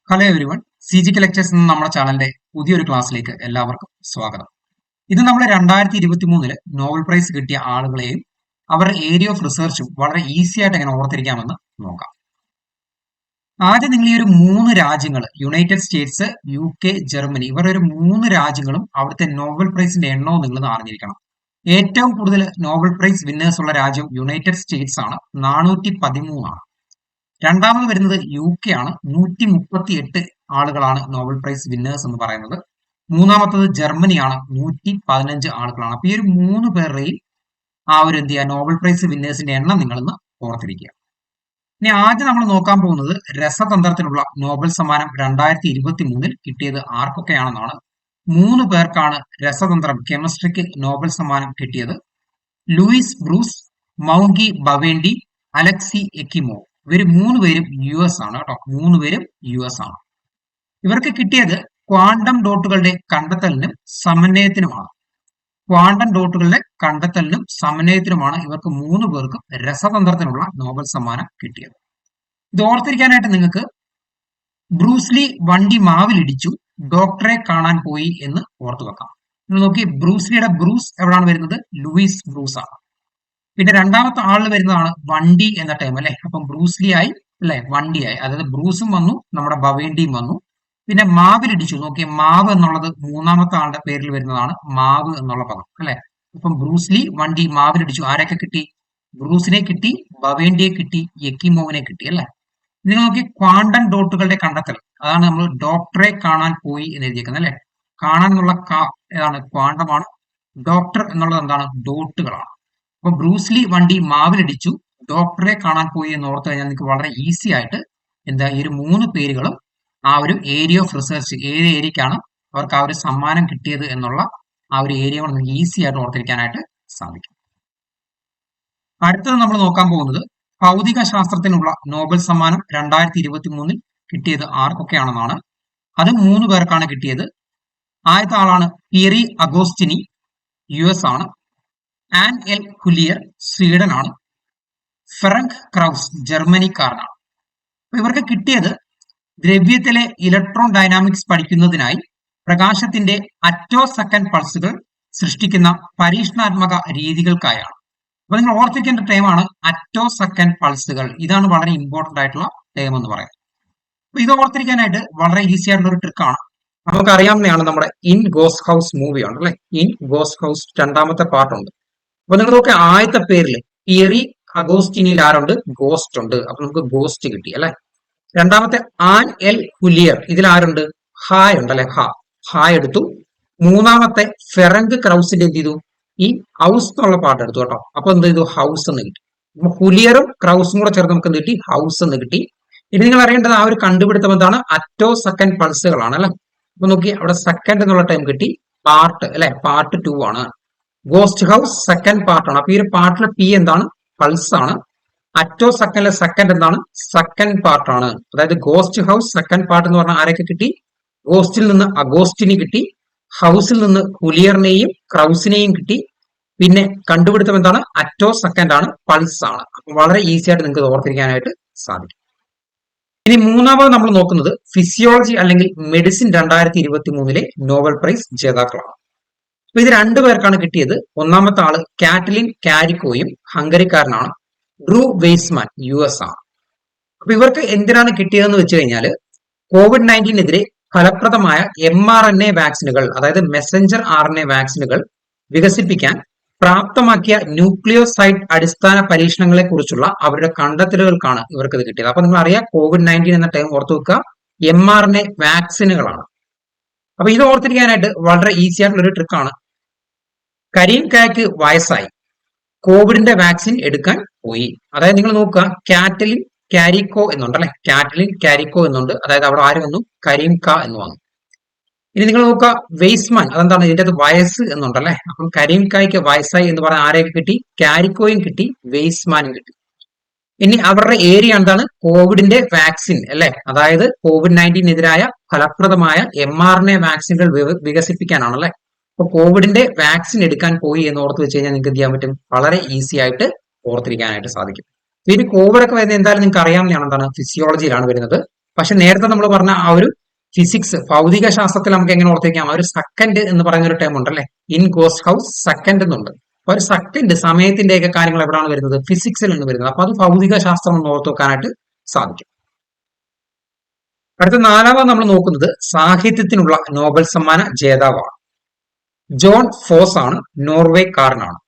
Hello everyone, CGK lectures എന്ന നമ്മുടെ ചാനലിന്റെ പുതിയൊരു ക്ലാസ്സിലേക്ക് എല്ലാവർക്കും സ്വാഗതം. ഇത് നമ്മൾ 2023 നോബൽ പ്രൈസ് കിട്ടിയ ആളുകളെയും അവരുടെ ഏരിയ ഓഫ് റിസർച്ചും വളരെ ഈസി ആയിട്ട് എങ്ങനെ ഓർത്തിരിക്കാമെന്ന് നോക്കാം. ആദ്യം നിങ്ങൾ ഈ ഒരു 3 രാജ്യങ്ങൾ, യുണൈറ്റഡ് സ്റ്റേറ്റ്സ്, UK, ജർമ്മനി, ഇവരുടെ ഒരു 3 രാജ്യങ്ങളും അവിടുത്തെ നോബൽ പ്രൈസിന്റെ എണ്ണവും നിങ്ങൾ അറിഞ്ഞിരിക്കണം. ഏറ്റവും കൂടുതൽ നോബൽ പ്രൈസ് വിന്നേഴ്സ് ഉള്ള രാജ്യം യുണൈറ്റഡ് സ്റ്റേറ്റ്സ് ആണ്, 413 ആണ്. രണ്ടാമത് വരുന്നത് UK ആണ്, 138 ആളുകളാണ് നോബൽ പ്രൈസ് വിന്നേഴ്സ് എന്ന് പറയുന്നത്. മൂന്നാമത്തത് ജർമ്മനിയാണ്, 115 ആളുകളാണ്. അപ്പൊ ഈ ഒരു 3 പേരുടെയും ആ ഒരു നോബൽ പ്രൈസ് വിന്നേഴ്സിന്റെ എണ്ണം നിങ്ങളൊന്ന് ഓർത്തിരിക്കുക. ഇനി ആദ്യം നമ്മൾ നോക്കാൻ പോകുന്നത് രസതന്ത്രത്തിനുള്ള നോബൽ സമ്മാനം 2023 കിട്ടിയത് ആർക്കൊക്കെയാണെന്നാണ്. 3 പേർക്കാണ് രസതന്ത്രം കെമിസ്ട്രിക്ക് നോബൽ സമ്മാനം കിട്ടിയത്. Louis Brus, Moungi Bawendi, Alexei Ekimov. ഇവർ 3 പേരും US ആണ് കേട്ടോ. 3 പേരും US ആണ്. ഇവർക്ക് കിട്ടിയത് ക്വാണ്ടം ഡോട്ടുകളുടെ കണ്ടെത്തലിനും സമന്വയത്തിനുമാണ്. ക്വാണ്ടം ഡോട്ടുകളുടെ കണ്ടെത്തലിനും സമന്വയത്തിനുമാണ് ഇവർക്ക് 3 പേർക്കും രസതന്ത്രത്തിനുള്ള നോബൽ സമ്മാനം കിട്ടിയത്. ഇത് ഓർത്തിരിക്കാനായിട്ട് നിങ്ങൾക്ക് ബ്രൂസ്ലി വണ്ടി മാവിലിടിച്ചു, ഡോക്ടറെ കാണാൻ പോയി എന്ന് ഓർത്തു വെക്കാം. നിങ്ങൾ നോക്കി, ബ്രൂസ്ലിയുടെ ബ്രൂസ് എവിടെയാണ് വരുന്നത്? ലൂയിസ് ബ്രൂസ് ആണ്. പിന്നെ രണ്ടാമത്തെ ആളിൽ വരുന്നതാണ് വണ്ടി എന്ന ടൈം അല്ലെ. അപ്പം ബ്രൂസ്ലി ആയി അല്ലെ, വണ്ടിയായി. അതായത് ബ്രൂസും വന്നു, നമ്മുടെ ബവേണ്ടിയും വന്നു. പിന്നെ മാവിലിടിച്ചു. നോക്കിയ മാവ് എന്നുള്ളത് മൂന്നാമത്തെ ആളുടെ പേരിൽ വരുന്നതാണ്, മാവ് എന്നുള്ള പദം അല്ലെ. അപ്പം ബ്രൂസ്ലി, വണ്ടി, മാവിലിടിച്ചു. ആരൊക്കെ കിട്ടി? ബ്രൂസിനെ കിട്ടി, ബവേണ്ടിയെ കിട്ടി, യെക്കിമോവിനെ കിട്ടി അല്ലെ. നിങ്ങൾ നോക്കി, ക്വാണ്ടം ഡോട്ടുകളുടെ കണ്ടെത്തൽ, അതാണ് നമ്മൾ ഡോക്ടറെ കാണാൻ പോയി എന്ന് എഴുതിയേക്കുന്നത് അല്ലെ. കാണാൻ എന്നുള്ള ഏതാണ്? ക്വാണ്ടമാണ്. ഡോക്ടർ എന്നുള്ളത് എന്താണ്? ഡോട്ടുകളാണ്. അപ്പൊ ബ്രൂസ്ലി വണ്ടി മാവിലിടിച്ചു, ഡോക്ടറെ കാണാൻ പോയി എന്ന് ഓർത്തു കഴിഞ്ഞാൽ നിങ്ങൾക്ക് വളരെ ഈസി ആയിട്ട് ഈ ഒരു 3 പേരുകളും ആ ഒരു ഏരിയ ഓഫ് റിസർച്ച്, ഏത് ഏരിയക്കാണ് അവർക്ക് ആ ഒരു സമ്മാനം കിട്ടിയത് എന്നുള്ള ആ ഒരു ഏരിയ നിങ്ങൾക്ക് ഈസി ആയിട്ട് ഓർത്തിരിക്കാനായിട്ട് സാധിക്കും. അടുത്തത് നമ്മൾ നോക്കാൻ പോകുന്നത് ഭൗതിക ശാസ്ത്രത്തിനുള്ള നോബൽ സമ്മാനം 2023 കിട്ടിയത് ആർക്കൊക്കെയാണെന്നാണ്. അത് 3 പേർക്കാണ് കിട്ടിയത്. ആദ്യത്തെ ആളാണ് പിയറി അഗോസ്റ്റിനി, US ആണ്. ആൻ എൽ ഹുലിയർ, സ്വീഡൻ ആണ്. ഫ്രങ്ക് ക്രൗസ്, ജർമ്മനിക്കാരനാണ്. ഇവർക്ക് കിട്ടിയത് ദ്രവ്യത്തിലെ ഇലക്ട്രോൺ ഡൈനാമിക്സ് പഠിക്കുന്നതിനായി പ്രകാശത്തിന്റെ അറ്റോ സെക്കൻഡ് പൾസുകൾ സൃഷ്ടിക്കുന്ന പരീക്ഷണാത്മക രീതികൾക്കായാണ്. അപ്പൊ നിങ്ങൾ ഓർത്തിരിക്കേണ്ട ടൈമാണ് അറ്റോ സെക്കൻഡ് പൾസുകൾ. ഇതാണ് വളരെ ഇമ്പോർട്ടന്റ് ആയിട്ടുള്ള ടൈം എന്ന് പറയുന്നത്. അപ്പൊ ഇത് ഓർത്തിരിക്കാനായിട്ട് വളരെ ഈസി ആയിട്ടുള്ള ഒരു ട്രിക്കാണ്. നമുക്ക് അറിയാവുന്നതാണ്, നമ്മുടെ ഇൻ ഗോസ്റ്റ് ഹൗസ് മൂവിയാണ് അല്ലെ. ഇൻ ഗോസ്റ്റ് ഹൗസ് രണ്ടാമത്തെ പാർട്ടുണ്ട്. അപ്പൊ നിങ്ങൾ നോക്കുക, ആദ്യത്തെ പേരിൽ പിയറി അഗോസ്റ്റിനിയിൽ ആരുണ്ട്? ഗോസ്റ്റ് ഉണ്ട്. അപ്പൊ നമുക്ക് ഗോസ്റ്റ് കിട്ടി അല്ലെ. രണ്ടാമത്തെ ആൻ എൽ ഹുലിയർ, ഇതിൽ ആരുണ്ട്? ഹായ് ഉണ്ട് അല്ലെ. ഹായ് എടുത്തു. മൂന്നാമത്തെ ഫെറങ്ക് ക്രൗസിന്റെ എന്ത് ചെയ്തു? ഈ ഹൗസ് എന്നുള്ള പാട്ട് എടുത്തു കേട്ടോ. അപ്പൊ എന്ത് ചെയ്തു? ഹൗസ് എന്ന് കിട്ടി. അപ്പൊ ഹുലിയറും ക്രൗസും കൂടെ ചേർന്ന് നമുക്ക് എന്ത് കിട്ടി? ഹൗസ് എന്ന് കിട്ടി. ഇനി നിങ്ങൾ അറിയേണ്ടത് ആ ഒരു കണ്ടുപിടുത്തം എന്താണ്? അറ്റോ സെക്കൻഡ് പൾസുകളാണ് അല്ലെ. അപ്പൊ നോക്കി, അവിടെ സെക്കൻഡ് എന്നുള്ള ടൈം കിട്ടി. പാർട്ട് അല്ലെ, പാർട്ട് 2 ആണ്. ഗോസ്റ്റ് ഹൗസ് സെക്കൻഡ് പാർട്ടാണ്. അപ്പൊ ഈ ഒരു പാർട്ടിലെ പി എന്താണ്? പൾസ് ആണ്. അറ്റോ സെക്കൻഡിലെ സെക്കൻഡ് എന്താണ്? സെക്കൻഡ് പാർട്ടാണ്. അതായത് ഗോസ്റ്റ് ഹൗസ് സെക്കൻഡ് പാർട്ട് എന്ന് പറഞ്ഞാൽ ആരൊക്കെ കിട്ടി? ഗോസ്റ്റിൽ നിന്ന് അഗോസ്റ്റിനി കിട്ടി, ഹൗസിൽ നിന്ന് ഹുലിയറിനെയും ക്രൗസിനെയും കിട്ടി. പിന്നെ കണ്ടുപിടുത്തം എന്താണ്? അറ്റോ സെക്കൻഡ് ആണ്, പൾസ് ആണ്. അപ്പൊ വളരെ ഈസി ആയിട്ട് നിങ്ങൾക്ക് ഓർത്തിരിക്കാനായിട്ട് സാധിക്കും. ഇനി മൂന്നാമത് നമ്മൾ നോക്കുന്നത് ഫിസിയോളജി അല്ലെങ്കിൽ മെഡിസിൻ 2023 നോബൽ പ്രൈസ് ജേതാക്കളാണ്. അപ്പൊ ഇത് 2 പേർക്കാണ് കിട്ടിയത്. ഒന്നാമത്തെ ആള് കാറ്റലിൻ കാരിക്കോയും, ഹംഗറിക്കാരനാണ്. ഡ്രൂ വെയ്സ്മാൻ, US ആണ്. അപ്പൊ ഇവർക്ക് എന്തിനാണ് കിട്ടിയതെന്ന് വെച്ച് കഴിഞ്ഞാല് COVID-19 ഫലപ്രദമായ mRNA വാക്സിനുകൾ, അതായത് മെസഞ്ചർ RNA വാക്സിനുകൾ വികസിപ്പിക്കാൻ പ്രാപ്തമാക്കിയ ന്യൂക്ലിയോസൈഡ് അടിസ്ഥാന പരീക്ഷണങ്ങളെ കുറിച്ചുള്ള അവരുടെ കണ്ടെത്തലുകൾക്കാണ് ഇവർക്ക് ഇത് കിട്ടിയത്. അപ്പൊ നിങ്ങൾ അറിയാം, COVID-19 എന്ന ടൈം ഓർത്തു വെക്കുക, mRNA വാക്സിനുകളാണ്. അപ്പൊ ഇത് ഓർത്തിരിക്കാനായിട്ട് വളരെ ഈസി ആയിട്ടുള്ള ഒരു ട്രിക്കാണ്. കരീം കായ്ക്ക് വയസ്സായി, കോവിഡിന്റെ വാക്സിൻ എടുക്കാൻ പോയി. അതായത് നിങ്ങൾ നോക്കുക, കാറ്റലിൻ കാരിക്കോ എന്നുണ്ട് അല്ലെ. കാറ്റലിൻ കാരിക്കോ എന്നുണ്ട്. അതായത് അവിടെ ആര് വന്നു? കരീം കാ എന്ന് വന്നു. ഇനി നിങ്ങൾ നോക്കുക, വെയ്സ്മാൻ, അതെന്താണ്? ഇതിന്റെ അത് വയസ്സ് എന്നുണ്ടല്ലേ. അപ്പം കരീം കായ്ക്ക് വയസ്സായി എന്ന് പറഞ്ഞാൽ ആരെയൊക്കെ കിട്ടി? കാരിക്കോയും കിട്ടി, വെയ്സ്മാനും കിട്ടി. ഇനി അവരുടെ ഏരിയ എന്താണ്? കോവിഡിന്റെ വാക്സിൻ അല്ലെ. അതായത് COVID-19 ഫലപ്രദമായ mRNA വാക്സിനുകൾ വികസിപ്പിക്കാനാണ് അല്ലെ. അപ്പൊ കോവിഡിന്റെ വാക്സിൻ എടുക്കാൻ പോയി എന്ന് ഓർത്ത് വെച്ച് കഴിഞ്ഞാൽ നിങ്ങൾക്ക് എന്ത് ചെയ്യാൻ പറ്റും? വളരെ ഈസി ആയിട്ട് ഓർത്തിരിക്കാനായിട്ട് സാധിക്കും. ഇനി കോവിഡ് ഒക്കെ വരുന്നത് എന്തായാലും നിങ്ങൾക്ക് അറിയാവുന്നതാണ്, എന്താണ്? ഫിസിയോളജിയിലാണ് വരുന്നത്. പക്ഷെ നേരത്തെ നമ്മൾ പറഞ്ഞ ആ ഒരു ഫിസിക്സ് ഭൗതിക ശാസ്ത്രത്തിൽ നമുക്ക് എങ്ങനെ ഓർത്തിരിക്കാം, ആ ഒരു സെക്കൻഡ് എന്ന് പറയുന്ന ഒരു ടേം ഉണ്ടല്ലേ, ഇൻ ഗോസ്റ്റ് ഹൗസ് സെക്കൻഡ് എന്നുണ്ട്. അപ്പൊ ഒരു സെക്കൻഡ് സമയത്തിന്റെ ഒക്കെ കാര്യങ്ങൾ എവിടെയാണ് വരുന്നത്, ഫിസിക്സിൽ നിന്ന് വരുന്നത്. അപ്പൊ അത് ഭൗതിക ശാസ്ത്രം എന്ന് ഓർത്ത് വെക്കാനായിട്ട് സാധിക്കും. അടുത്ത നാലാമത് നമ്മൾ നോക്കുന്നത് സാഹിത്യത്തിനുള്ള നോബൽ സമ്മാന ജേതാവാണ്. ജോൺ ഫോസ് ആണ്, നോർവേക്കാരനാണ്.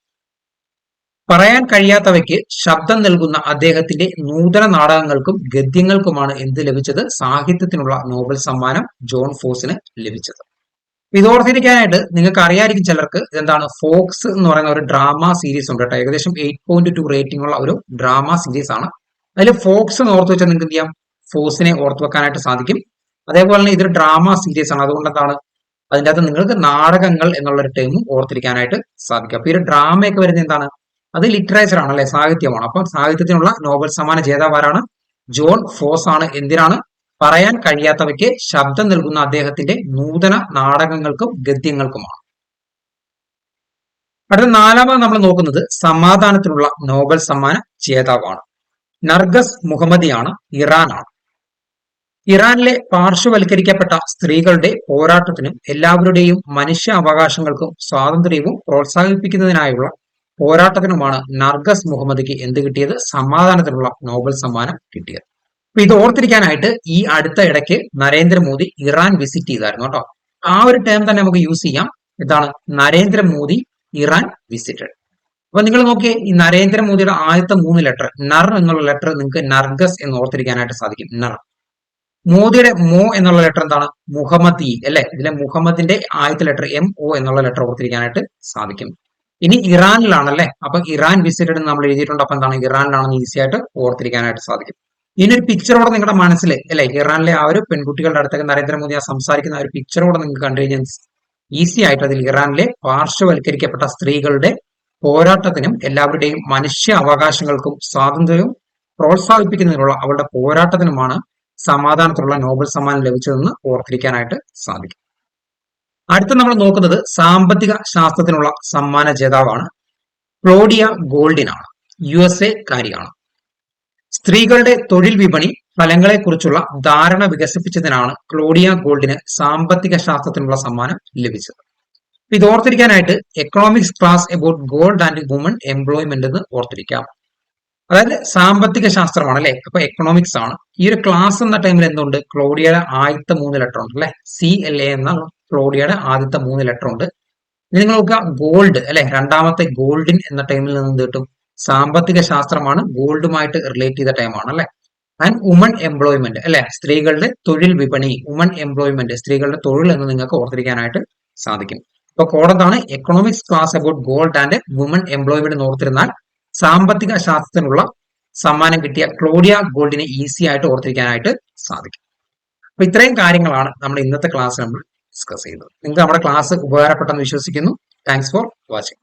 പറയാൻ കഴിയാത്തവയ്ക്ക് ശബ്ദം നൽകുന്ന അദ്ദേഹത്തിന്റെ നൂതന നാടകങ്ങൾക്കും ഗദ്യങ്ങൾക്കുമാണ് എന്ത് ലഭിച്ചത്, സാഹിത്യത്തിനുള്ള നോബൽ സമ്മാനം ജോൺ ഫോസിന് ലഭിച്ചത്. ഇത് ഓർത്തിരിക്കാനായിട്ട് നിങ്ങൾക്ക് അറിയായിരിക്കും ചിലർക്ക്, ഇതെന്താണ് ഫോക്സ് എന്ന് പറയുന്ന ഒരു ഡ്രാമ സീരീസ് ഉണ്ട് കേട്ടോ. ഏകദേശം 8.2 റേറ്റിംഗ് ഉള്ള ഒരു ഡ്രാമ സീരീസ് ആണ്. അതിൽ ഫോക്സ് എന്ന് ഓർത്ത് വെച്ചാൽ നിങ്ങൾക്ക് എന്ത് ചെയ്യാം, ഫോഴ്സിനെ ഓർത്ത് വെക്കാനായിട്ട് സാധിക്കും. അതേപോലെ തന്നെ ഇതൊരു ഡ്രാമ സീരീസ് ആണ്, അതുകൊണ്ട് എന്താണ് അതിൻ്റെ അകത്ത് നിങ്ങൾക്ക് നാടകങ്ങൾ എന്നുള്ള ഒരു ടേമും ഓർത്തിരിക്കാനായിട്ട് സാധിക്കും. അപ്പൊ ഈ ഒരു ഡ്രാമയൊക്കെ വരുന്നത് എന്താണ്, അത് ലിറ്ററേച്ചർ ആണ് അല്ലെ, സാഹിത്യമാണ്. അപ്പം സാഹിത്യത്തിനുള്ള നോബൽ സമ്മാന ജേതാവാരാണ്, ജോൺ ഫോസ് ആണ്. എന്തിനാണ്, പറയാൻ കഴിയാത്തവയ്ക്ക് ശബ്ദം നൽകുന്ന അദ്ദേഹത്തിന്റെ നൂതന നാടകങ്ങൾക്കും ഗദ്യങ്ങൾക്കുമാണ്. അടുത്ത നാലാമത് നമ്മൾ നോക്കുന്നത് സമാധാനത്തിനുള്ള നോബൽ സമ്മാന ജേതാവാണ്. നർഗസ് മുഹമ്മദിയാണ്, ഇറാനാണ്. ഇറാനിലെ പാർശ്വവൽക്കരിക്കപ്പെട്ട സ്ത്രീകളുടെ പോരാട്ടത്തിനും എല്ലാവരുടെയും മനുഷ്യ അവകാശങ്ങൾക്കും സ്വാതന്ത്ര്യവും പ്രോത്സാഹിപ്പിക്കുന്നതിനായുള്ള പോരാട്ടത്തിനുമാണ് നർഗസ് മുഹമ്മദിക്ക് എന്ത് കിട്ടിയത്, സമാധാനത്തിനുള്ള നോബൽ സമ്മാനം കിട്ടിയത്. അപ്പൊ ഇത് ഓർത്തിരിക്കാനായിട്ട് ഈ അടുത്ത ഇടയ്ക്ക് നരേന്ദ്രമോദി ഇറാൻ വിസിറ്റ് ചെയ്തായിരുന്നു കേട്ടോ. ആ ഒരു ടേം തന്നെ നമുക്ക് യൂസ് ചെയ്യാം. ഇതാണ് നരേന്ദ്രമോദി ഇറാൻ വിസിറ്റഡ്. അപ്പൊ നിങ്ങൾ നോക്കിയേ, ഈ നരേന്ദ്രമോദിയുടെ ആദ്യത്തെ 3 ലെറ്റർ നർ എന്നുള്ള ലെറ്റർ നിങ്ങൾക്ക് നർഗസ് എന്ന് ഓർത്തിരിക്കാനായിട്ട് സാധിക്കും. നർ. മോദിയുടെ മോ എന്നുള്ള ലെറ്റർ എന്താണ്, മുഹമ്മദി അല്ലെ. ഇതിലെ മുഹമ്മദിന്റെ ആദ്യത്തെ ലെറ്റർ MO എന്നുള്ള ലെറ്റർ ഓർത്തിരിക്കാനായിട്ട് സാധിക്കും. ഇനി ഇറാനിലാണല്ലേ, അപ്പൊ ഇറാൻ വിസിറ്റഡ് എന്ന് നമ്മൾ എഴുതിയിട്ടുണ്ട്. അപ്പൊ എന്താണ്, ഇറാനിലാണെന്ന് ഈസി ആയിട്ട് ഓർത്തിരിക്കാനായിട്ട് സാധിക്കും. ഇനി ഒരു പിക്ചറോടെ നിങ്ങളുടെ മനസ്സിൽ അല്ലെ, ഇറാനിലെ ആ ഒരു പെൺകുട്ടികളുടെ അടുത്തൊക്കെ നരേന്ദ്രമോദി ആ സംസാരിക്കുന്ന ആ ഒരു പിക്ചറോടെ നിങ്ങൾക്ക് കണ്ടു കഴിഞ്ഞാൽ ഈസി ആയിട്ട് അതിൽ ഇറാനിലെ പാർശ്വവൽക്കരിക്കപ്പെട്ട സ്ത്രീകളുടെ പോരാട്ടത്തിനും എല്ലാവരുടെയും മനുഷ്യ അവകാശങ്ങൾക്കും സ്വാതന്ത്ര്യവും പ്രോത്സാഹിപ്പിക്കുന്നതിനുള്ള അവളുടെ പോരാട്ടത്തിനുമാണ് സമാധാനത്തിനുള്ള നോബൽ സമ്മാനം ലഭിച്ചതെന്ന് ഓർത്തിരിക്കാനായിട്ട് സാധിക്കും. അടുത്ത നമ്മൾ നോക്കുന്നത് സാമ്പത്തിക ശാസ്ത്രത്തിനുള്ള സമ്മാന ജേതാവാണ്. Claudia ഗോൾഡിനാണ്, USA കാരിയാണ്. സ്ത്രീകളുടെ തൊഴിൽ വിപണി ഫലങ്ങളെക്കുറിച്ചുള്ള ധാരണ വികസിപ്പിച്ചതിനാണ് ക്ലോഡിയ ഗോൾഡിന് സാമ്പത്തിക ശാസ്ത്രത്തിനുള്ള സമ്മാനം ലഭിച്ചത്. ഇത് ഓർത്തിരിക്കാനായിട്ട് economics class about gold and woman employment എന്ന് ഓർത്തിരിക്കാം. അതായത് സാമ്പത്തിക ശാസ്ത്രമാണ് അല്ലെ, അപ്പൊ എക്കണോമിക്സ് ആണ്. ഈ ഒരു ക്ലാസ് എന്ന ടൈമിൽ എന്തുണ്ട്, ക്ലോഡിയയുടെ ആദ്യത്തെ 3 ലെറ്റർ ഉണ്ട് അല്ലെ, CLA എന്ന ക്ലോഡിയയുടെ ആദ്യത്തെ 3 ലെറ്റർ ഉണ്ട്. ഇനി നിങ്ങൾ നോക്കുക ഗോൾഡ് അല്ലെ, രണ്ടാമത്തെ ഗോൾഡിൻ എന്ന ടൈമിൽ നിന്ന് എന്ത് കിട്ടും, സാമ്പത്തിക ശാസ്ത്രമാണ്, ഗോൾഡുമായിട്ട് റിലേറ്റ് ചെയ്ത ടൈമാണ് അല്ലെ. ആൻഡ് വുമൺ എംപ്ലോയ്മെന്റ് അല്ലെ, സ്ത്രീകളുടെ തൊഴിൽ വിപണി, വുമൺ എംപ്ലോയ്മെന്റ് സ്ത്രീകളുടെ തൊഴിൽ എന്ന് നിങ്ങൾക്ക് ഓർത്തിരിക്കാനായിട്ട് സാധിക്കും. അപ്പൊ കോഡെന്താണ്, economics class about gold and woman employment എന്ന് ഓർത്തിരുന്നാൽ സാമ്പത്തിക ശാസ്ത്രത്തിനുള്ള സമ്മാനം കിട്ടിയ ക്ലോഡിയ ഗോൾഡിനെ ഈസി ആയിട്ട് ഓർത്തിരിക്കാനായിട്ട് സാധിക്കും. അപ്പൊ ഇത്രയും കാര്യങ്ങളാണ് നമ്മൾ ഇന്നത്തെ ക്ലാസ് നമ്മൾ ഡിസ്കസ് ചെയ്തത്. നിങ്ങൾക്ക് നമ്മുടെ ക്ലാസ് ഉപകാരപ്പെട്ടെന്ന് വിശ്വസിക്കുന്നു. Thanks for watching.